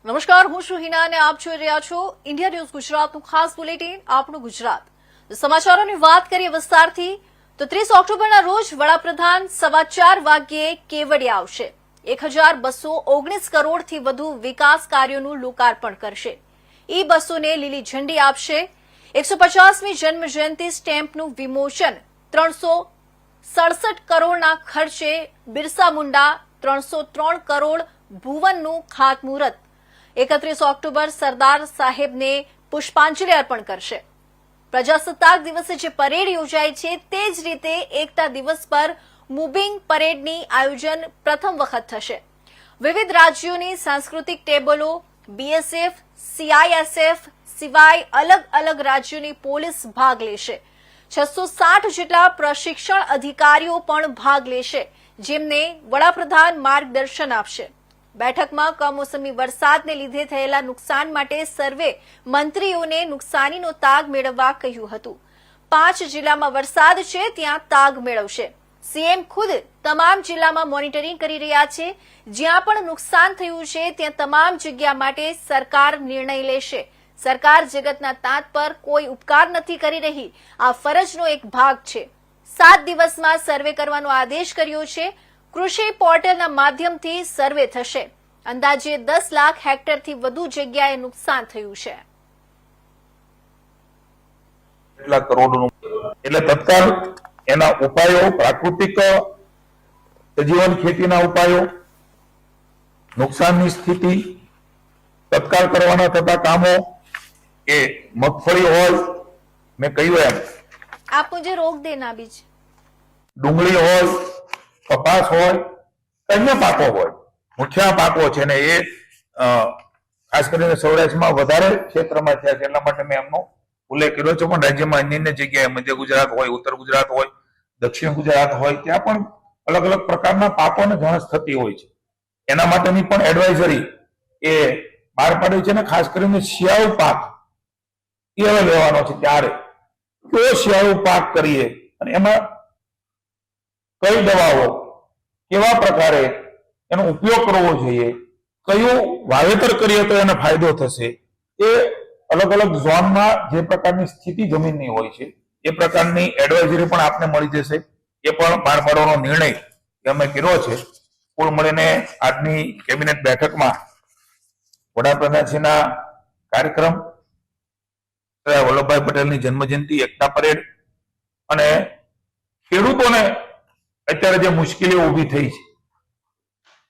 નમસ્કાર, હું છું હિના અને આપ જોઈ રહ્યા છો ઇન્ડિયા ન્યૂઝ ગુજરાતનું ખાસ બુલેટિન આપણું ગુજરાત। સમાચારોની વાત કરીએ વિસ્તારથી તો 30 ઓક્ટોબરના રોજ વડાપ્રધાન 4:15 વાગ્યે કેવડિયા આવશે। 1219 કરોડથી વધુ વિકાસ કાર્યોનું લોકાર્પણ કરશે। ઈ બસોને લીલી ઝંડી આપશે। 150મી જન્મ જયંતિ સ્ટેમ્પનું વિમોચન। 367 કરોડના ખર્ચે બિરસા મુંડા 303 કરોડ ભુવનનું ખાતમુહૂર્ત। 31 ઓક્ટોબર સરદાર સાહેબને પુષ્પાંજલિ અર્પણ કરશે। પ્રજાસત્તાક દિવસે જે પરેડ યોજાય છે તે જ રીતે એકતા દિવસ પર મૂવિંગ પરેડની આયોજન પ્રથમ વખત થશે। વિવિધ રાજ્યોની સાંસ્કૃતિક ટેબલો, બીએસએફ, સીઆઈએસએફ સિવાય અલગ અલગ રાજ્યોની પોલીસ ભાગ લેશે। 660 જેટલા પ્રશિક્ષણ અધિકારીઓ પણ ભાગ લેશે, જેમને વડાપ્રધાન માર્ગદર્શન આપશે। બેઠકમાં કમોસમી વરસાદને લીધે થયેલા નુકસાન માટે સર્વે મંત્રીઓને નુકસાનીનો તાગ મેળવવા કહ્યું હતું। 5 જિલ્લામાં વરસાદ છે ત્યાં તાગ મેળવશે। સીએમ ખુદ તમામ જિલ્લામાં મોનિટરિંગ કરી રહ્યા છે। જ્યાં પણ નુકસાન થયું છે ત્યાં તમામ જગ્યા માટે સરકાર નિર્ણય લેશે। સરકાર જગતના તાત પર કોઈ ઉપકાર નથી કરી રહી, આ ફરજનો એક ભાગ છે। 7 દિવસમાં સર્વે કરવાનો આદેશ કર્યો છે। કૃષિ પોર્ટલના માધ્યમથી સર્વે થશે। અંદાજે 10 લાખ હેક્ટરથી વધુ જગ્યાએ નુકસાન થયું છે। એટલે તત્કાલ એના ઉપાયો, પ્રાકૃતિક સજીવન ખેતીના ઉપાયો, નુકસાનની સ્થિતિ, તત્કાલ કરવાના થતા કામો, એ મગફળી હોય, મેં કહ્યું એમ आप मुझे रोक देना बीच, ડુંગળી હોય, કપાસ હોય, અન્ય પાકો હોય, મુખ્ય પાકો છે ને એ ખાસ કરીને સૌરાષ્ટ્રમાં વધારે ક્ષેત્રમાં થયા છે, એટલા માટે મેં એમનો ઉલ્લેખ કર્યો છે। પણ રાજ્યમાં અન્ય જગ્યાએ મધ્ય ગુજરાત હોય, ઉત્તર ગુજરાત હોય, દક્ષિણ ગુજરાત હોય, ત્યાં પણ અલગ અલગ પ્રકારના પાકોને ઘાસ થતી હોય છે। એના માટેની પણ એડવાઇઝરી એ બહાર પાડી છે ને ખાસ કરીને શિયાળુ પાક એ હવે લેવાનો છે। ત્યારે કયો શિયાળુ પાક કરીએ અને એમાં કઈ દવાઓ કેવા પ્રકારે એનો ઉપયોગ કરવો જોઈએ, કયું વાવેતર કરીએ તો એને ફાયદો થશે, એ અલગ અલગ ઝોનમાં જે પ્રકારની સ્થિતિ જમીનની હોય છે એ પ્રકારની એડવાઇઝરી પણ આપને મળી જશે। એ પણ બહાર પાડવાનો નિર્ણય અમે કર્યો છે। કુલ મળીને આજની કેબિનેટ બેઠકમાં વડાપ્રધાનશ્રીના કાર્યક્રમ, સરદાર વલ્લભભાઈ પટેલની જન્મજયંતિ, એકતા પરેડ અને ખેડૂતોને અત્યારે જે મુશ્કેલીઓ ઊભી થઈ છે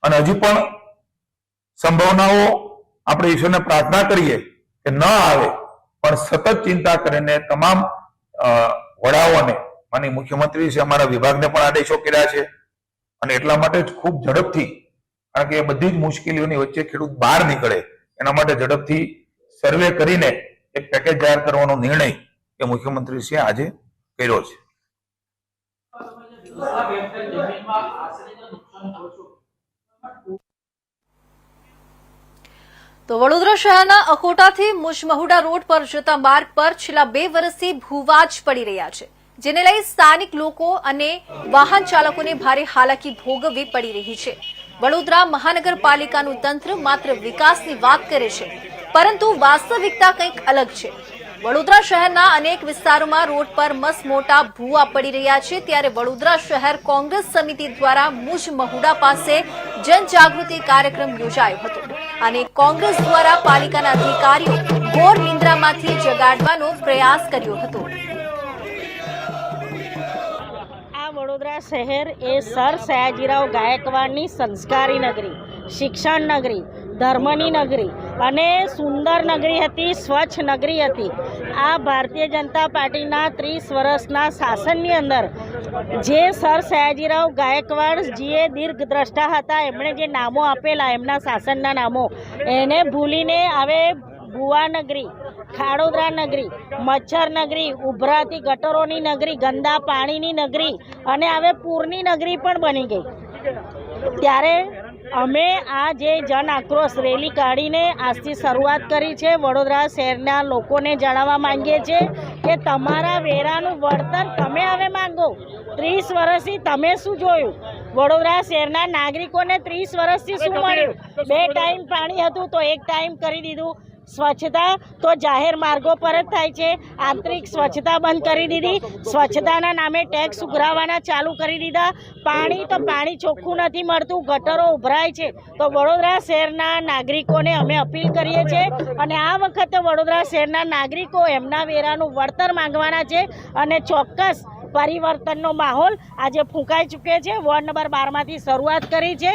અને હજી પણ સંભાવનાઓ આપણે ઈશ્વરને પ્રાર્થના કરીએ કે ન આવે, પણ સતત ચિંતા કરીને તમામ વડાઓને, માનનીય મુખ્યમંત્રી છે, અમારા વિભાગને પણ આદેશો કર્યા છે અને એટલા માટે જ ખૂબ ઝડપથી, કારણ કે એ બધી જ મુશ્કેલીઓની વચ્ચે ખેડૂત બહાર નીકળે એના માટે ઝડપથી સર્વે કરીને એક પેકેજ જાહેર કરવાનો નિર્ણય એ મુખ્યમંત્રીશ્રીએ આજે કર્યો છે। તો વડોદરા શહેરના અકોટાથી મુજમહુડા રોડ પર જતા માર્ગ પર છેલ્લા 2 વર્ષથી ભૂવાજ પડી રહ્યા છે, જેને લઈ સ્થાનિક લોકો અને વાહન ચાલકોને ભારે હાલાકી ભોગવવી પડી રહી છે। વડોદરા મહાનગરપાલિકાનું તંત્ર માત્ર વિકાસની વાત કરે છે, પરંતુ વાસ્તવિકતા કંઈક અલગ છે। વડોદરા શહેરના અનેક વિસ્તારોમાં રોડ પર મસમોટા ભૂવા પડી રહ્યા છે, ત્યારે વડોદરા શહેર કોંગ્રેસ સમિતિ દ્વારા મુજમહુડા પાસે જનજાગૃતિ કાર્યક્રમ યોજાયો હતો અને કોંગ્રેસ દ્વારા પાલિકાના અધિકારીઓ ઘોર નિંદ્રામાંથી જગાડવાનો પ્રયાસ કર્યો હતો। આ વડોદરા શહેર એ સર સયાજીરાવ ગાયકવાડની સંસ્કારી નગરી, શિક્ષણ નગરી, ધર્મની નગરી અને સુંદર નગરી હતી, સ્વચ્છ નગરી હતી। આ ભારતીય જનતા પાર્ટીના 30 વર્ષના શાસનની અંદર જે સર સયાજીરાવ ગાયકવાડજીએ દીર્ઘદ્રષ્ટા હતા, એમણે જે નામો આપેલા, એમના શાસનના નામો, એને ભૂલીને હવે ભુવા નગરી, ખાડોદરા નગરી, મચ્છર નગરી, ઉભરાતી ગટરોની નગરી, ગંદા પાણીની નગરી અને હવે પૂરની નગરી પણ બની ગઈ। ત્યારે અમે આ જે જન આક્રોશ રેલી કાઢીને આજથી શરૂઆત કરી છે. વડોદરા શહેરના લોકોને જણાવવા માંગીએ છીએ કે તમારા વેરાનું વળતર તમે હવે માંગો. 30 વર્ષથી તમે શું જોયું? વડોદરા શહેરના નાગરિકોને 30 વર્ષથી શું મળ્યું? 2 ટાઈમ પાણી હતું તો 1 ટાઈમ કરી દીધું. સ્વચ્છતા તો જાહેર માર્ગો પર જ થાય છે. આંતરિક સ્વચ્છતા બંધ કરી દીધી. સ્વચ્છતાના નામે ટેક્સ ઉઘરાવવાના ચાલુ કરી દીધા. પાણી તો પાણી ચોખ્ખું નથી મળતું, ગટરો ઉભરાય છે. તો વડોદરા શહેરના નાગરિકોને અમે અપીલ કરીએ છીએ અને આ વખતે વડોદરા શહેરના નાગરિકો એમના વેરાનું વળતર માંગવાના છે અને ચોક્કસ પરિવર્તનનો માહોલ આજે ફૂંકાઈ ચૂક્યો છે. વોર્ડ નંબર 12માંથી શરૂઆત કરી છે.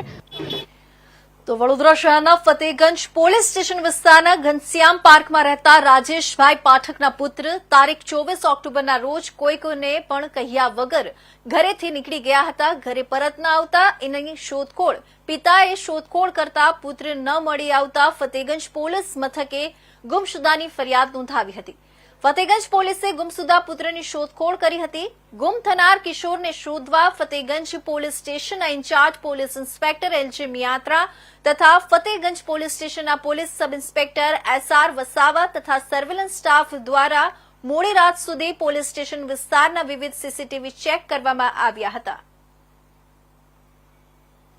તો વડોદરા શહેરના ફતેગંજ પોલીસ સ્ટેશન વિસ્તારના ઘનશ્યામ પાર્કમાં રહેતા રાજેશભાઈ પાઠકના પુત્ર તારીખ 24 ઓક્ટોબરના રોજ કોઈને પણ કહ્યા વગર ઘરેથી નીકળી ગયા હતા. ઘરે પરત ન આવતા એની શોધખોળ પિતાએ શોધખોળ કરતા પુત્ર ન મળી આવતા ફતેગંજ પોલીસ મથકે ગુમશુદાની ફરિયાદ નોંધાવી હતી. ફતેગંજ પોલીસે ગુમસુદા પુત્રની શોધખોળ કરી હતી. ગુમ થનાર કિશોરને શોધવા ફતેગંજ પોલીસ સ્ટેશનના ઇન્ચાર્જ પોલીસ ઇન્સ્પેક્ટર એલજે મિયાત્રા તથા ફતેગંજ પોલીસ સ્ટેશનના police sub inspector SR Vasava તથા સર્વેલન્સ સ્ટાફ દ્વારા મોડી રાત સુધી પોલીસ સ્ટેશન વિસ્તારના વિવિધ સીસીટીવી ચેક કરવામાં આવ્યા હતા.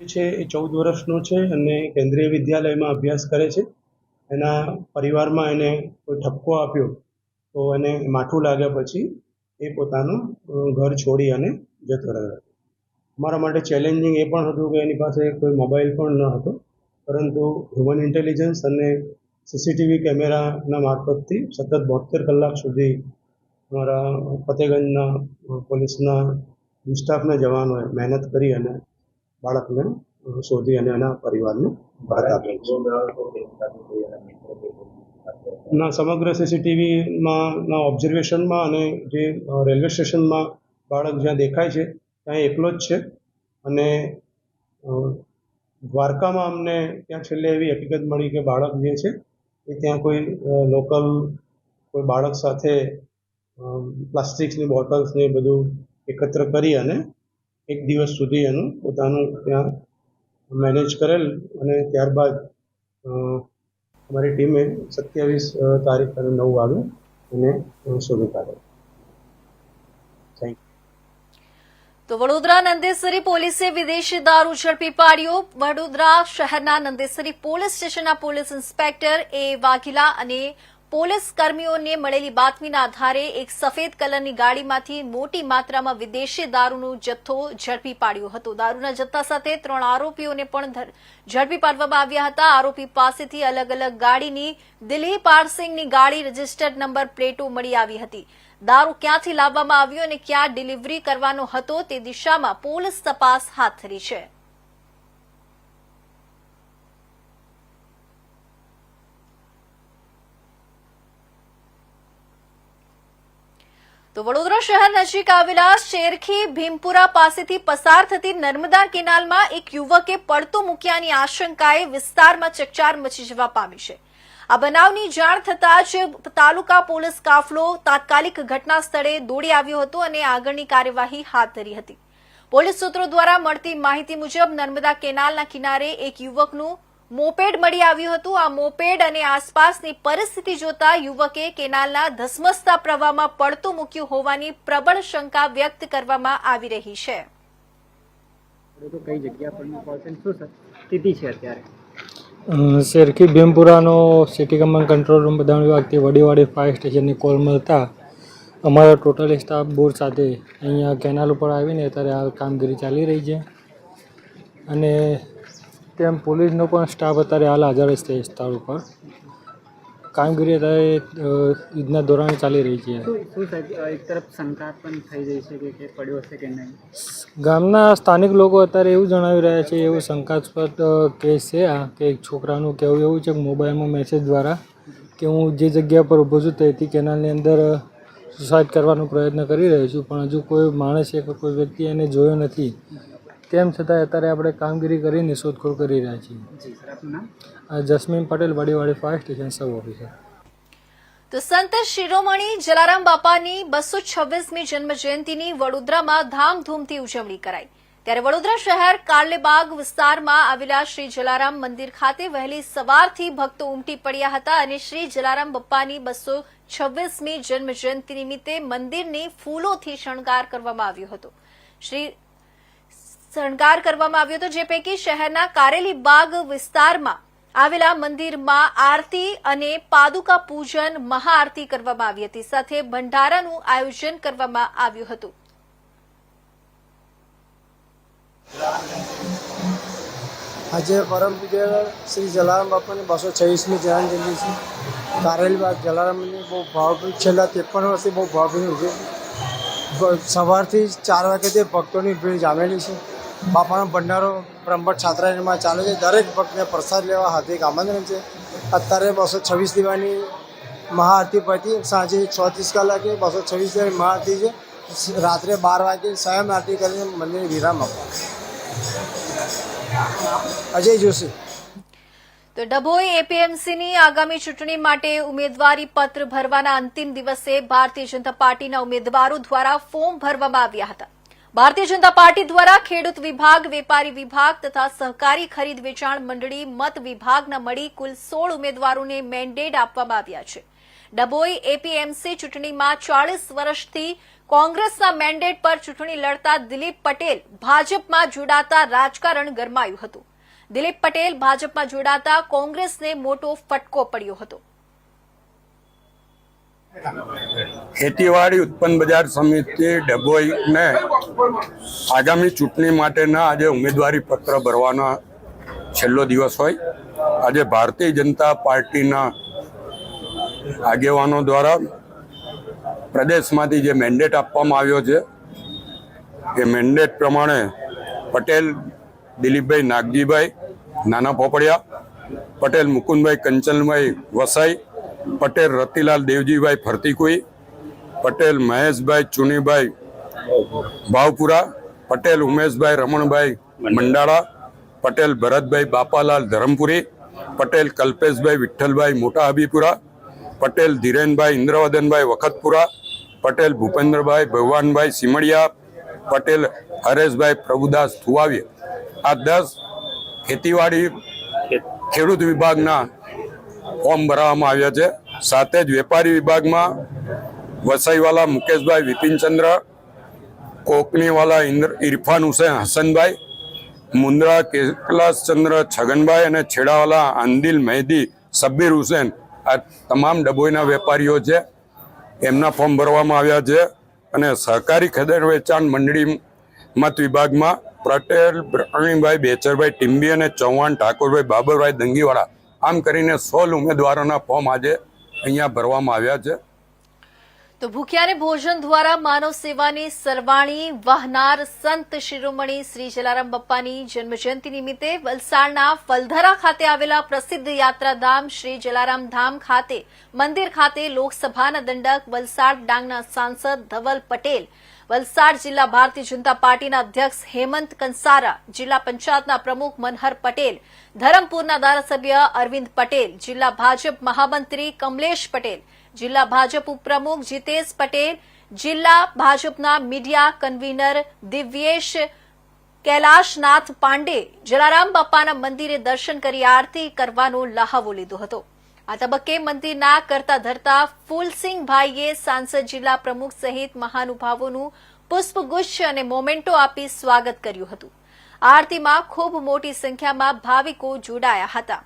છે એ 14 વર્ષનો છે અને કેન્દ્રીય વિદ્યાલયમાં અભ્યાસ કરે છે. એના પરિવારમાં એને કોઈ ઠપકો આપ્યો તો એને માઠું લાગ્યા પછી એ પોતાનું ઘર છોડી અને જતો રહ્યો. અમારા માટે ચેલેન્જિંગ એ પણ હતું કે એની પાસે કોઈ મોબાઈલ પણ ન હતો, પરંતુ હ્યુમન ઇન્ટેલિજન્સ અને સીસીટીવી કેમેરાના મારફતથી સતત 72 કલાક સુધી અમારા ફતેગંજના પોલીસના સ્ટાફના જવાનોએ મહેનત કરી અને બાળકને શોધી અને એના પરિવારને પરત આપ્યો છે. ના સમગ્ર સીસીટીવીમાં ઓબ્ઝર્વેશનમાં અને જે રેલવે સ્ટેશનમાં બાળક જ્યાં દેખાય છે ત્યાં એકલો જ છે. અને દ્વારકામાં અમને ત્યાં છેલ્લે એવી હકીકત મળી કે બાળક જે છે એ ત્યાં કોઈ લોકલ કોઈ બાળક સાથે પ્લાસ્ટિક્સની બોટલ્સને એ બધું એકત્ર કરી અને 1 દિવસ સુધી એનું પોતાનું ત્યાં મેનેજ કરેલ અને ત્યારબાદ અમારી ટીમે 27 તારીખ અને 9 વાગે એને શોધી કાઢ્યો. તો વડોદરા નંદેસરી પોલીસે વિદેશી દારૂ ઝડપી પાડ્યો. વડોદરા શહેરના નંદેસરી પોલીસ સ્ટેશનના પોલીસ ઇન્સ્પેક્ટર એ વાઘેલા અને પોલીસ કર્મીઓને મળેલી બાતમીના આધારે એક સફેદ કલરની ગાડીમાંથી મોટી માત્રામાં વિદેશી દારૂનો જથ્થો ઝડપી પાડ્યો હતો. દારૂના જથ્થા સાથે 3 આરોપીઓને પણ ઝડપી પાડવામાં આવ્યા હતા. આરોપી પાસેથી અલગ અલગ ગાડીની દિલીપ પારસિંગની ગાડી રજીસ્ટર્ડ નંબર પ્લેટો મળી આવી હતી. દારૂ ક્યાંથી લાવવામાં આવ્યો અને ક્યાં ડિલિવરી કરવાનો હતો તે દિશામાં પોલીસ તપાસ હાથ ધરી છે. તો વડોદરા શહેર નજીક આવેલા શેરખી ભીમપુરા પાસેથી પસાર થતી નર્મદા કેનાલમાં એક યુવકે પડતો મૂક્યાની આશંકાએ વિસ્તારમાં ચકચાર મચી જવા પામી છે. આ બનાવની જાણ થતાં જ તાલુકા પોલીસ કાફલો તાત્કાલિક ઘટના સ્થળે દોડી આવ્યો હતો અને આગળની કાર્યવાહી હાથ ધરી હતી. પોલીસ સૂત્રો દ્વારા મળતી માહિતી મુજબ નર્મદા કેનાલના કિનારે એક યુવકનું મોપેડ મળી આવ્યું હતું. આ મોપેડ અને આસપાસની પરિસ્થિતિ જોતા યુવકે કેનાલના ધસમસતા પ્રવાહમાં પડતું મૂક્યું હોવાની પ્રબળ શંકા વ્યક્ત કરવામાં આવી રહી છે. કઈ જગ્યા પર શું સ્થિતિ છે અત્યારે? શેરખી ભીમપુરાનો સિટી કમાન્ડ કંટ્રોલ રૂમ બધાણ વિભાગથી વડીવાડી ફાયર સ્ટેશનની કોલ મળતા અમારા ટોટલ સ્ટાફ બોર્ડ સાથે અહીંયા કેનાલ ઉપર આવીને અત્યારે આ કામગીરી ચાલી રહી છે. અને તેમ પોલીસનો પણ સ્ટાફ અત્યારે હાલ હાજર જ છે સ્થળ ઉપર. કામગીરી અત્યારે યુદ્ધના ધોરણે ચાલી રહી છે. એક તરફ શંકા પણ થઈ રહી છે કે પડ્યો હશે કે નહીં. ગામના સ્થાનિક લોકો અત્યારે એવું જણાવી રહ્યા છે, એવું શંકાસ્પદ કેસ છે આ, કે એક છોકરાનું કહેવું એવું છે કે મોબાઈલમાં મેસેજ દ્વારા કે હું જે જગ્યા પર ઊભો છું તેથી કેનાલની અંદર સુસાઇડ કરવાનો પ્રયત્ન કરી રહ્યો છું, પણ હજુ કોઈ માણસે કે કોઈ વ્યક્તિ એને જોયો નથી. તેમ છતાં અત્યારે આપણે કામગીરી કરીને શોધખોળ કરી રહ્યા છીએ. Jasmin Patel, Vadiwadi fire station sub officer. તો સંત શિરોમણી જલારામ બાપાની 226મી જન્મજયંતિની વડોદરામાં ધામધૂમથી ઉજવણી કરાઈ. ત્યારે વડોદરા શહેર કાર્લેબાગ વિસ્તારમાં આવેલા શ્રી જલારામ મંદિર ખાતે વહેલી સવારથી ભક્તો ઉમટી પડ્યા હતા અને શ્રી જલારામ બપ્પાની 226મી જન્મજયંતિ નિમિત્તે મંદિરની ફૂલોથી શણગાર કરવામાં આવ્યો હતો. જે પૈકી શહેરના કારેલીબાગ વિસ્તારમાં આવેલા મંદિરમાં આરતી અને પાદુકા પૂજન મહાઆરતી કરવામાં આવી હતી. સાથે ભંડારાનું આયોજન કરવામાં આવ્યું હતું. આજે પરમ પૂજ્ય શ્રી જલારામ બાપાની 226મી જન્મજયંતિ છે. કારેલીબાગ જલારામની બહુ ભાવભીર છેલ્લા 53 વર્ષથી બહુ ભાવભીર છે. સવારથી 4 વાગ્યાથી ભક્તોની ભીડ જામેલી છે. બાપાનો ભંડારો બ્રહ્મભટ્ટ છાત્રાલયમાં ચાલે છે. દરેક ભક્તને પ્રસાદ લેવા હાર્દિક આમંત્રણ છે. અત્યારે 226 દીવાની મહાઆરતી પતી સાંજે 6:30 કલાકે 226 દીવાની મહાઆરતી છે. રાત્રે 12 વાગે સ્વયં આરતી કરીને મંદિર વિરામ આપવા. અજય જોશી. તો ડભોઈ એપીએમસીની આગામી ચૂંટણી માટે ઉમેદવારી પત્ર ભરવાના અંતિમ દિવસે ભારતીય જનતા પાર્ટીના ઉમેદવારો દ્વારા ફોર્મ ભરવામાં આવ્યા હતા. ભારતીય જનતા પાર્ટી દ્વારા ખેડૂત વિભાગ, વેપારી વિભાગ તથા સહકારી ખરીદ વેચાણ મંડળી મત વિભાગના મળી કુલ 16 ઉમેદવારોને મેન્ડેટ આપવામાં આવ્યા છે. ડભોઈ એપીએમસી ચૂંટણીમાં 40 વર્ષથી કોંગ્રેસના મેન્ડેટ પર ચૂંટણી લડતા દિલીપ પટેલ ભાજપમાં જોડાતા રાજકારણ ગરમાયું હતું. દિલીપ પટેલ ભાજપમાં જોડાતા કોંગ્રેસને મોટો ફટકો પડ્યો હતો. ખેતીવાડી ઉત્પન્ન બજાર સમિતિ ડભોઈને આગામી ચૂંટણી માટેના આજે ઉમેદવારી પત્ર ભરવાનો છેલ્લો દિવસ હોય. આજે ભારતીય જનતા પાર્ટીના આગેવાનો દ્વારા પ્રદેશમાંથી જે મેન્ડેટ આપવામાં આવ્યો છે એ મેન્ડેટ પ્રમાણે પટેલ દિલીપભાઈ નાગજીભાઈ નાના પોપડિયા, પટેલ મુકુંદભાઈ કંચનભાઈ વસાઈ, પટેલ રતિલાલ દેવજીભાઈ ફરતીકુઈ, પટેલ મહેશભાઈ ચુનીભાઈ ભાવપુરા, પટેલ ઉમેશભાઈ રમણભાઈ મંડાળા, પટેલ ભરતભાઈ બાપાલાલ ધરમપુરી, પટેલ કલ્પેશભાઈ વિઠ્ઠલભાઈ મોટા હબીપુરા, પટેલ ધીરેનભાઈ ઇન્દ્રવદનભાઈ વખતપુરા, પટેલ ભૂપેન્દ્રભાઈ ભગવાનભાઈ સિમડિયા, પટેલ હરેશભાઈ પ્રભુદાસ થુવાવીએ. આ 10 ખેતીવાડી ખેડૂત વિભાગના ફોર્મ ભરવામાં આવ્યા છે. સાથે જ વેપારી વિભાગમાં વસાઈવાલા મુકેશભાઈ વિપિનચંદ્ર, કોકનીવાલા ઇરફાન હુસેન હસનભાઈ, મુંદ્રા કૈલાસચંદ્ર છગનભાઈ અને છેડાવાલા આંદિલ મહેદી સબ્બીર હુસેન, આ તમામ ડભોઈના વેપારીઓ છે. એમના ફોર્મ ભરવામાં આવ્યા છે. અને સહકારી ખરીદ વેચાણ મંડળી મત વિભાગમાં પટેલ પ્રવીણભાઈ બેચરભાઈ ટીમ્બી અને ચૌહાણ ઠાકોરભાઈ બાબરભાઈ દંગીવાળા, આમ કરીને 16 ઉમેદવારોના ફોર્મ આજે અહીંયા ભરવામાં આવ્યા છે. તો ભૂખ્યાને ભોજન દ્વારા માનવ સેવાની સરવાણી વહનાર સંત શિરોમણી શ્રી જલારામ બપ્પાની જન્મજયંતિ નિમિત્તે વલસાડના ફલધરા ખાતે આવેલા પ્રસિદ્ધ યાત્રાધામ શ્રી જલારામ ધામ ખાતે મંદિર ખાતે લોકસભાના દંડક વલસાડ ડાંગના સાંસદ ધવલ પટેલ, વલસાડ જિલ્લા ભારતીય જનતા પાર્ટીના અધ્યક્ષ હેમંત કંસારા, જિલ્લા પંચાયતના પ્રમુખ મનહર પટેલ, ધરમપુરના ધારાસભ્ય અરવિંદ પટેલ, જિલ્લા ભાજપ મહામંત્રી કમલેશ પટેલ, જિલ્લા ભાજપ ઉપપ્રમુખ જીતેશ પટેલ, જિલ્લા ભાજપના મીડિયા કન્વીનર દિવ્યેશ કૈલાશનાથ પાંડે જલારામ બાપાના મંદિરે દર્શન કરી આરતી કરવાનો લહાવો લીધો હતો. આ તબક્કે મંદિરના કરતા ધરતા ફૂલસિંહભાઈએ સાંસદ, જિલ્લા પ્રમુખ સહિત મહાનુભાવોનું પુષ્પગુચ્છ અને મોમેન્ટો આપી સ્વાગત કર્યું હતું. આરતીમાં ખૂબ મોટી સંખ્યામાં ભાવિકો જોડાયા હતા.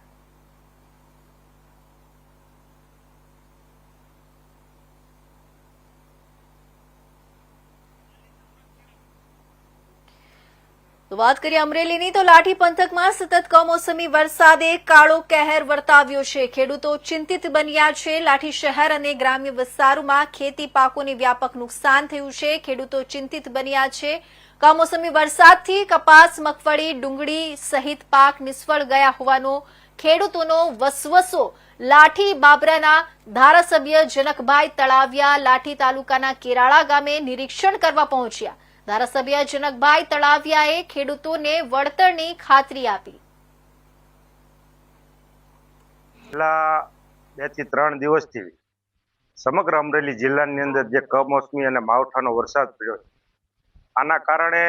તો વાત કરીએ અમરેલીની, તો લાઠી પંથકમાં સતત કમોસમી વરસાદે કાળો કહેર વર્તાવ્યો છે. ખેડૂતો ચિંતિત બન્યા છે. લાઠી શહેર અને ગ્રામ્ય વિસ્તારોમાં ખેતી પાકોને વ્યાપક નુકસાન થયું છે. ખેડૂતો ચિંતિત બન્યા છે. કમોસમી વરસાદથી કપાસ, મગફળી, ડુંગળી સહિત પાક નિષ્ફળ ગયા હોવાનો ખેડૂતોનો વસવસો. લાઠી બાબરાના ધારાસભ્ય જનકભાઈ તળાવિયા લાઠી તાલુકાના કેરાળા ગામે નિરીક્ષણ કરવા પહોંચ્યા. ધારાસભ્ય જનકભાઈ તળાવિયાએ ખેડૂતોને વળતરની ખાતરી આપી. છેલ્લા 2 થી 3 દિવસથી સમગ્ર અમરેલી જિલ્લાની અંદર જે કમોસમી અને માવઠાનો વરસાદ પડ્યો, આના કારણે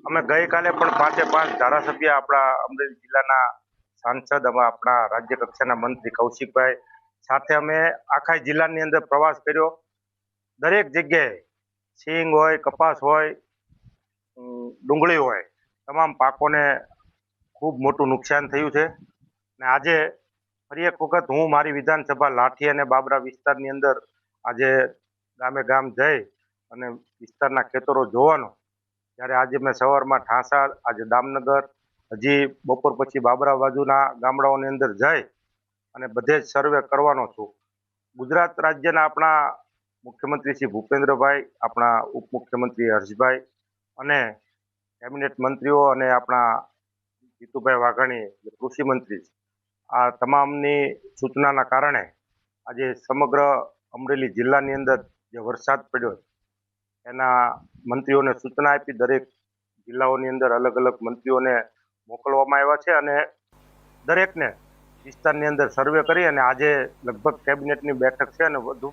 અમે ગઈકાલે પણ 5 ધારાસભ્ય આપણા અમરેલી જિલ્લાના સાંસદ આપણા રાજ્ય કક્ષાના મંત્રી કૌશિકભાઈ સાથે અમે આખા જિલ્લાની અંદર પ્રવાસ કર્યો. દરેક જગ્યાએ સિંગ હોય, કપાસ હોય, ડુંગળી હોય, તમામ પાકોને ખૂબ મોટું નુકસાન થયું છે. અને આજે ફરી એક વખત હું મારી વિધાનસભા લાઠી અને બાબરા વિસ્તારની અંદર આજે ગામે ગામ જઈ અને વિસ્તારના ખેતરો જોવાનો, ત્યારે આજે મેં સવારમાં ઠાંસા, આજે દામનગર, હજી બપોર પછી બાબરા બાજુના ગામડાઓની અંદર જઈ અને બધે જ સર્વે કરવાનો છું. ગુજરાત રાજ્યના આપણા મુખ્યમંત્રી શ્રી ભૂપેન્દ્રભાઈ, આપણા ઉપમુખ્યમંત્રી હર્ષભાઈ અને કેબિનેટ મંત્રીઓ અને આપણા જીતુભાઈ વાઘાણી કૃષિ મંત્રી, આ તમામની સૂચનાના કારણે આજે સમગ્ર અમરેલી જિલ્લાની અંદર જે વરસાદ પડ્યો એના મંત્રીઓને સૂચના આપી દરેક જિલ્લાઓની અંદર અલગ અલગ મંત્રીઓને મોકલવામાં આવ્યા છે અને દરેકને વિસ્તારની અંદર સર્વે કરી અને આજે લગભગ કેબિનેટની બેઠક છે અને વધુ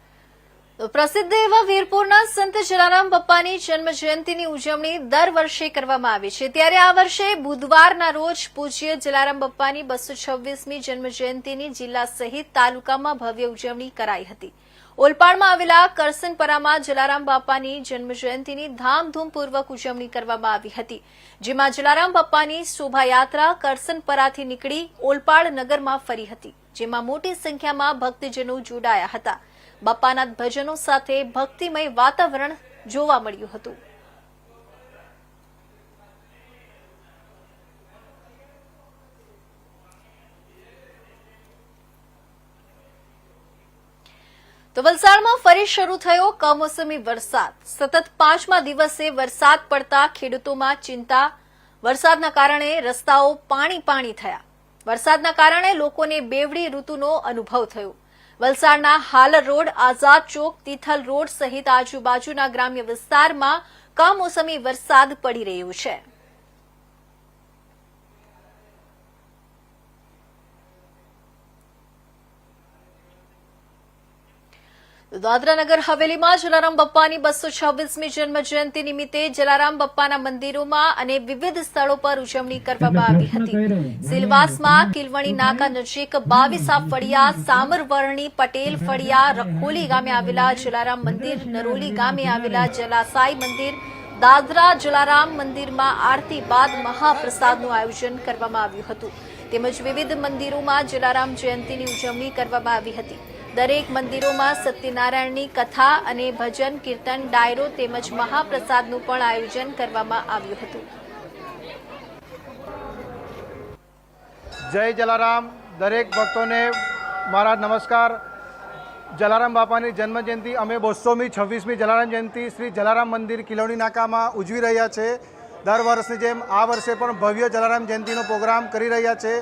તો પ્રસિદ્ધ એવા વીરપુરના સંત જલારામ બાપાની જન્મ જયંતિની ઉજવણી દર વર્ષે કરવામાં આવે છે, ત્યારે આ વર્ષે બુધવારના રોજ પૂજ્ય જલારામ બાપાની 226મી જન્મ જયંતિની જિલ્લા સહિત તાલુકામાં ભવ્ય ઉજવણી કરાઈ હતી. ઓલપાડમાં આવેલા કરસનપરામાં જલારામ બાપાની જન્મ જયંતિની ધામધૂમપૂર્વક ઉજવણી કરવામાં આવી હતી, જેમાં જલારામ બાપાની શોભાયાત્રા કરસનપરાથી નીકળી ઓલપાડ નગરમાં ફરી હતી, જેમાં મોટી સંખ્યામાં ભક્તજનો જોડાયા હતા. બાપાના ભજનો સાથે ભક્તિમય વાતાવરણ જોવા મળ્યું હતું. તો વલસાડમાં ફરી શરૂ થયો કમોસમી વરસાદ. સતત 5મા દિવસે વરસાદ પડતા ખેડૂતોમાં ચિંતા. વરસાદના કારણે રસ્તાઓ પાણી થયા. વરસાદના કારણે લોકોને બેવડી ઋતુનો અનુભવ થયો. વલસાડના હાલર રોડ, આઝાદ ચોક, તિથલ રોડ સહિત આજુબાજુના ગ્રામ્ય વિસ્તારમાં કમોસમી વરસાદ પડી રહ્યો છે. દાદરાનગર હવેલીમાં જલારામ બાપાની 226મી જન્મ જયંતિ નિમિત્તે જલારામ બાપાના મંદિરોમાં અને વિવિધ સ્થળો પર ઉજવણી કરવામાં આવી હતી. સિલવાસમાં કિલવણી નાકા નજીક 22 ફળિયા, સામરવરણી, પટેલ ફળિયા, રખોલી ગામે આવેલા જલારામ મંદિર, નરોલી ગામે આવેલા જલાસાઈ મંદિર, દાદરા જલારામ મંદિરમાં આરતી બાદ મહાપ્રસાદનું આયોજન કરવામાં આવ્યું હતું. તેમજ વિવિધ મંદિરોમાં જલારામ જયંતિની ઉજવણી કરવામાં આવી હતી. દરેક મંદિરોમાં સત્યનારાયણની કથા અને ભજન, કીર્તન, ડાયરો તેમજ મહાપ્રસાદનું પણ આયોજન કરવામાં આવ્યું હતું. જય જલારામ. દરેક ભક્તોને મારા નમસ્કાર. જલારામ બાપાની જન્મજયંતિ અમે 226મી જલારામ જયંતિ શ્રી જલારામ મંદિર કિલોણી નાકામાં ઉજવી રહ્યા છે. દર વર્ષની જેમ આ વર્ષે પણ ભવ્ય જલારામ જયંતિનો પ્રોગ્રામ કરી રહ્યા છે.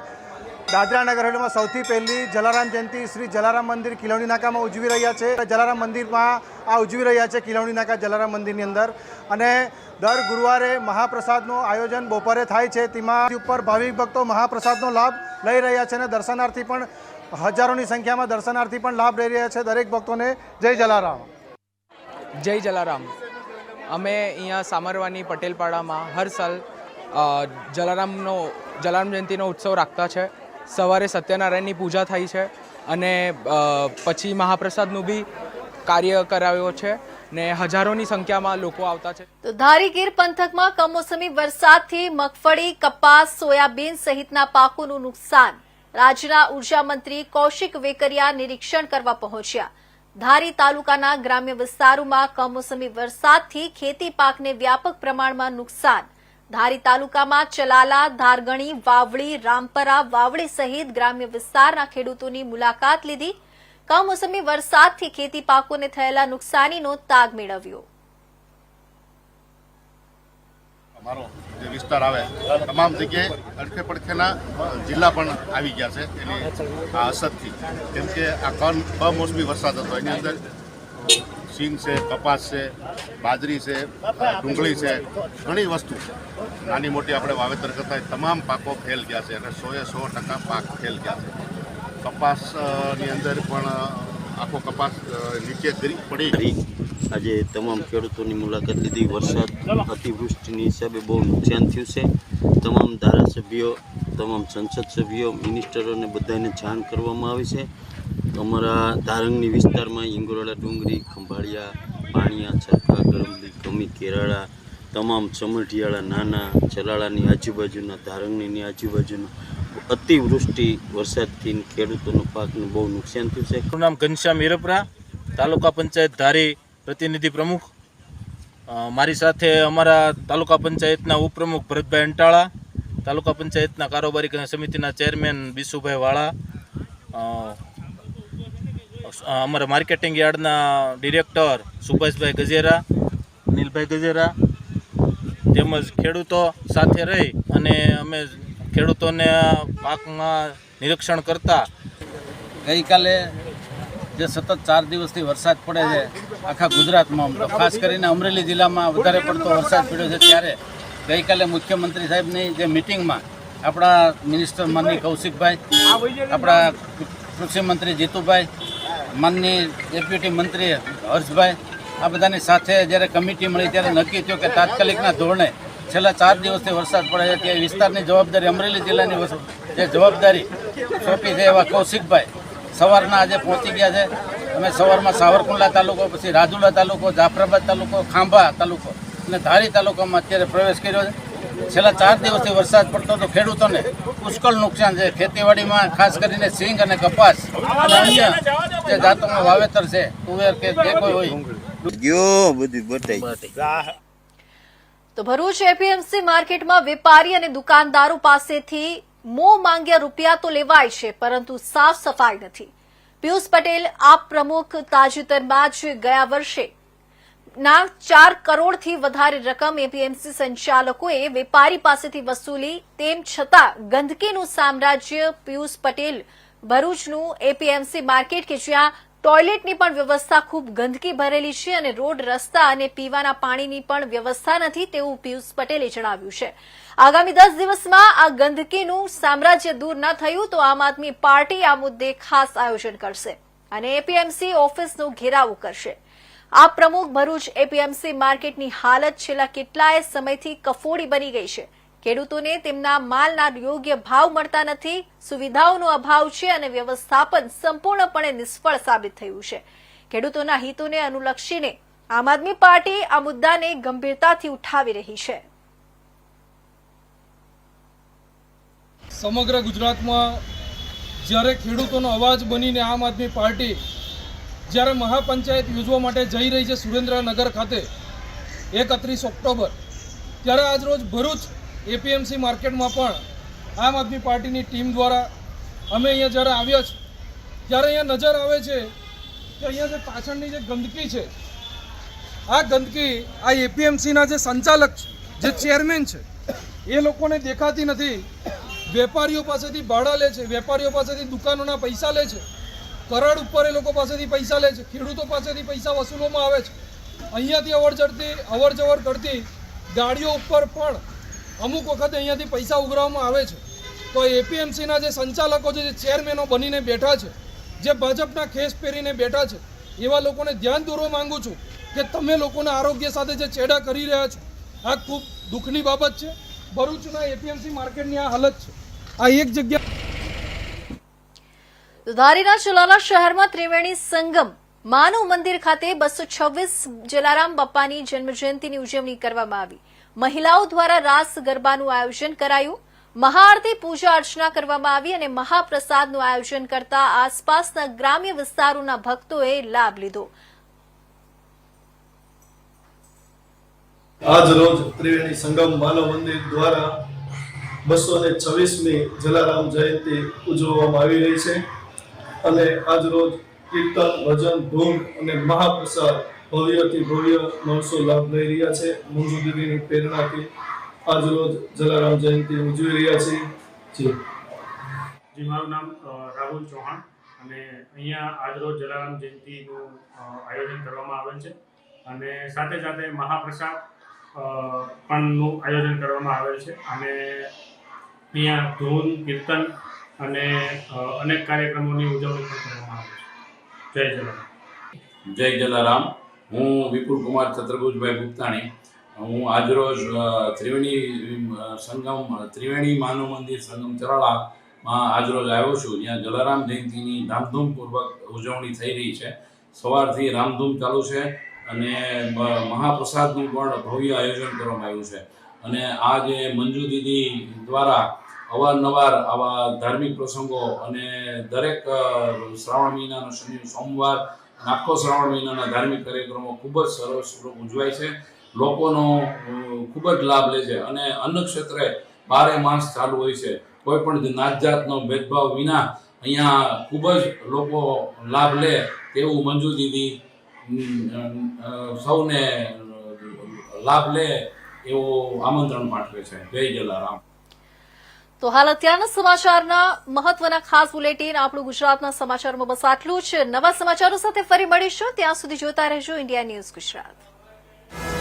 દાદરા નગર હવેલીમાં સૌથી પહેલી જલારામ જયંતિ શ્રી જલારામ મંદિર કિલોણી નાકામાં ઉજવી રહ્યા છે. જલારામ મંદિરમાં આ ઉજવી રહ્યા છે કિલોણી નાકા જલારામ મંદિરની અંદર. અને દર ગુરુવારે મહાપ્રસાદનું આયોજન બપોરે થાય છે. તેમાં ઉપર ભાવિક ભક્તો મહાપ્રસાદનો લાભ લઈ રહ્યા છે અને દર્શનાર્થી પણ હજારોની સંખ્યામાં દર્શનાર્થી પણ લાભ લઈ રહ્યા છે. દરેક ભક્તોને જય જલારામ. જય જલારામ. અમે અહીંયા સામરવાની પટેલપાડામાં હર સાલ જલારામ જયંતિનો ઉત્સવ રાખતા છે. સવારે સત્યનારાયણની પૂજા થાય છે અને પછી મહાપ્રસાદનું બી કાર્ય કરાવ્યો છે ને હજારોની સંખ્યામાં લોકો આવતા છે. તો ધારી ગીર પંથકમાં કમોસમી વરસાદથી મગફળી, કપાસ, સોયાબીન સહિતના પાકોનું નુકસાન. રાજ્યના ઉર્જા મંત્રી કૌશિક વેકરિયા નિરીક્ષણ કરવા પહોંચ્યા. ધારી તાલુકાના ગ્રામ્ય વિસ્તારોમાં કમોસમી વરસાદથી ખેતી પાકને વ્યાપક પ્રમાણમાં નુકસાન. ધારી તાલુકામાં ચલાલા, ધારગણી, વાવડી, રામપરા, વાવડી સહિત ગ્રામ્ય વિસ્તારના ખેડૂતોની મુલાકાત લીધી. કમોસમી વરસાદથી ખેતી પાકોને થયેલા નુકસાનીનો તાગ મેળવ્યો. અમારો જે વિસ્તાર આવે તમામ જગ્યાએ અડખે પડખેના જિલ્લા પણ આવી ગયા છે એની આ અસરથી. કેમ કે આ કમોસમી વરસાદ હતો, એની અંદર સિંગ છે, કપાસ છે, બાજરી છે, ડુંગળી છે, ઘણી વસ્તુ નાની મોટી આપણે વાવેતર કરતા તમામ પાકો ફેલ ગયા છે અને 100% પાક ફેલ ગયા છે. કપાસની અંદર પણ આખો કપાસ નીચે પડી આજે તમામ ખેડૂતોની મુલાકાત લીધી. વરસાદ અતિવૃષ્ટિની હિસાબે બહુ નુકસાન થયું છે. તમામ ધારાસભ્યો, તમામ સંસદ સભ્યો, મિનિસ્ટરોને બધાને જાણ કરવામાં આવી છે. અમારા ધારંગની વિસ્તારમાં ઇંગોરાળા ડુંગરી, ખંભાળિયા, પાણીયા, ચરખા, ગરમલી, ગમી, કેરાળા, તમામ સમઢિયાળા, નાના ચલાળાની આજુબાજુના, ધારંગની આજુબાજુના અતિવૃષ્ટિ વરસાદથી ખેડૂતોનો પાકને બહુ નુકસાન થયું છે. મારું નામ ઘનશ્યામ હિરપરા, તાલુકા પંચાયત ધારી પ્રતિનિધિ પ્રમુખ. મારી સાથે અમારા તાલુકા પંચાયતના ઉપપ્રમુખ ભરતભાઈ અંટાળા, તાલુકા પંચાયતના કારોબારી સમિતિના ચેરમેન બીસુભાઈ વાળા, અમારા માર્કેટિંગ યાર્ડના ડિરેક્ટર સુભાષભાઈ ગજેરા, નીલભાઈ ગજેરા, તેમજ ખેડૂતો સાથે રહી અને અમે ખેડૂતોને પાકમાં નિરીક્ષણ કરતા. ગઈકાલે જે સતત 4 દિવસથી વરસાદ પડે છે આખા ગુજરાતમાં, ખાસ કરીને અમરેલી જિલ્લામાં વધારે પડતો વરસાદ પડ્યો છે, ત્યારે ગઈકાલે મુખ્યમંત્રી સાહેબની જે મિટિંગમાં આપણા મિનિસ્ટર માનની કૌશિકભાઈ, આપણા કૃષિ મંત્રી જીતુભાઈ, માનની ડેપ્યુટી મંત્રી હર્ષભાઈ, આ બધાની સાથે જ્યારે કમિટી મળી ત્યારે નક્કી થયું કે તાત્કાલિકના ધોરણે છેલ્લા 4 દિવસથી વરસાદ પડે છે તે વિસ્તારની જવાબદારી, અમરેલી જિલ્લાની જે જવાબદારી સોંપી છે એવા કૌશિકભાઈ સવારના આજે પહોંચી ગયા છે. અમે સવારમાં સાવરકુંડલા તાલુકો, પછી રાજુલા તાલુકો, જાફરાબાદ તાલુકો, ખાંભા તાલુકો અને ધારી તાલુકામાં અત્યારે પ્રવેશ કર્યો છે. છેલ્લા 4 દિવસથી વરસાદ પડતો તો ખેડૂતોને પુષ્કળ નુકસાન છે. ખેતીવાડીમાં ખાસ કરીને સિંગ અને કપાસ અને અન્ય જે જાતોનું વાવેતર છે, તુવેર કે જે કોઈ હોય બધું બતાવી. તો ભરૂચ એપીએમસી માર્કેટમાં વેપારી અને દુકાનદારો પાસેથી મોં માંગ્યા રૂપિયા તો લેવાય છે, પરંતુ સાફ સફાઈ નથી. પિયુષ પટેલ આપ પ્રમુખ તાજેતરમાં જ ગયા વર્ષે 4 કરોડથી વધારે રકમ એપીએમસી સંચાલકોએ વેપારી પાસેથી વસૂલી, તેમ છતાં ગંદકીનું સામ્રાજ્ય પિયુષ પટેલ ભરૂચનું એપીએમસી માર્કેટ કે જ્યાં ટોયલેટની પણ વ્યવસ્થા ખૂબ ગંદકી ભરેલી છે અને રોડ, રસ્તા અને પીવાના પાણીની પણ વ્યવસ્થા નથી તેવું પિયુષ પટેલે જણાવ્યું છે. આગામી 10 દિવસમાં આ ગંદકીનું સામ્રાજ્ય દૂર ન થયું તો આમ આદમી પાર્ટી આ મુદ્દે ખાસ આયોજન કરશે અને એપીએમસી ઓફિસનો ઘેરાવો કરશે. આ પ્રમુખ ભરૂચ એપીએમસી માર્કેટની હાલત છેલ્લા કેટલાય સમયથી કફોડી બની ગઈ છે. ખેડૂતોને તેમના માલના યોગ્ય ભાવ મળતા નથી, સુવિધાઓનો અભાવ છે અને વ્યવસ્થાપન સંપૂર્ણપણે નિષ્ફળ સાબિત થયું છે. ખેડૂતોના હિતોને અનુલક્ષીને આમ આદમી પાર્ટી આ મુદ્દાને ગંભીરતાથી ઉઠાવી રહી છે. સમગ્ર ગુજરાતમાં જ્યારે ખેડૂતોનો અવાજ બનીને આમ આદમી પાર્ટી જ્યારે મહાપંચાયત યોજવા માટે જઈ રહી છે સુરેન્દ્રનગર ખાતે 31 ઓક્ટોબર, ત્યારે આજરોજ ભરૂચ એપીએમસી માર્કેટમાં પણ આમ આદમી પાર્ટીની ટીમ દ્વારા અમે અહીંયા જ્યારે આવ્યા છીએ ત્યારે અહીંયા નજર આવે છે કે અહીંયા જે પાછળની જે ગંદકી છે, આ ગંદકી આ એપીએમસીના જે સંચાલક છે, જે ચેરમેન છે, એ લોકોને દેખાતી નથી. વેપારીઓ પાસેથી ભાડા લે છે, વેપારીઓ પાસેથી દુકાનોના પૈસા લે છે, કરોડ ઉપર એ લોકો પાસેથી પૈસા લે છે, ખેડૂતો પાસેથી પૈસા વસૂલવામાં આવે છે. અહીંયાથી અવર જવર કરતી ગાડીઓ ઉપર પણ અમુક વખતે અહીંયાથી પૈસા ઉઘરાવવામાં આવે છે. તો એપીએમસીના જે સંચાલકો છે, જે ચેરમેનો બનીને બેઠા છે, જે ભાજપના ખેસ પહેરીને બેઠા છે, એવા લોકોને ધ્યાન દોરવા માંગુ છું કે તમે લોકોના આરોગ્ય સાથે જે ચેડા કરી રહ્યા છો, આ ખૂબ દુઃખની બાબત છે. ભરૂચના એપીએમસી માર્કેટની આ હાલત છે. આ એક જગ્યા. ધારીના ચલાલા શહેરમાં ત્રિવેણી સંગમ માનવ મંદિર ખાતે 226 જલારામ બાપાની જન્મજયંતિની ઉજવણી કરવામાં આવી. મહિલાઓ દ્વારા રાસ ગરબાનું આયોજન કરાયું, મહાઆરતી, પૂજા અર્ચના કરવામાં આવી અને મહાપ્રસાદનું આયોજન કરતા આસપાસના ગ્રામ્ય વિસ્તારોના ભક્તોએ લાભ લીધો. આજ રોજ ત્રિવેણી સંગમ માનવ મંદિર દ્વારા 226મી જલારામ જયંતિ ઉજવવામાં આવી રહી છે અને આજ રોજ કીર્તન, ભજન, ધૂન અને મહાપ્રસાદ ભવ્યથી ભવ્ય માણસો લાભ લઈ રહ્યા છે. મંજુદીની પ્રેરણાથી આજ રોજ જલારામ જયંતિ ઉજવી રહ્યા છે. જી, મારું નામ રાહુલ ચૌહાણ અને અહીંયા આજ રોજ જલારામ જયંતિનું આયોજન કરવામાં આવેલ છે અને સાથે સાથે મહાપ્રસાદ પણનું આયોજન કરવામાં આવેલ છે અને અહીંયા ધૂન, કીર્તન અને અનેક કાર્યક્રમોની ઉજવણી પણ કરવામાં આવે છે. જય જલારામ. જય જલારામ. હું વિપુલ કુમાર છત્રભુજભાઈ ગુપ્તાણી. હું આજરોજ ત્રિવેણી માનવ મંદિર સંગમ ચરાળામાં આજરોજ આવ્યો છું, જ્યાં જલારામ જયંતિની ધામધૂમપૂર્વક ઉજવણી થઈ રહી છે. સવારથી રામધૂમ ચાલુ છે અને મહાપ્રસાદનું પણ ભવ્ય આયોજન કરવામાં આવ્યું છે. અને આ જે મંજુ દીદી દ્વારા અવારનવાર આવા ધાર્મિક પ્રસંગો અને દરેક શ્રાવણ મહિનાનો સોમવાર આખો શ્રાવણ મહિનાના ધાર્મિક કાર્યક્રમો ખૂબ જ સરસ ઉજવાય છે. લોકોનો ખૂબ જ લાભ લે છે અને અન્ન ક્ષેત્રે 12 માસ ચાલુ હોય છે. કોઈ પણ નાત જાતનો ભેદભાવ વિના અહીંયા ખૂબ જ લોકો લાભ લે તેવું મંજુ દીદી સૌને લાભ લે એવું આમંત્રણ પાઠવે છે. જય જલારામ. તો હાલ અત્યારના સમાચારના મહત્વના ખાસ બુલેટિન આપણું ગુજરાતના સમાચારમાં બસ આટલું જ. નવા સમાચારો સાથે ફરી મળીશું. ત્યાં સુધી જોતા રહેજો ઇન્ડિયા ન્યૂઝ ગુજરાત.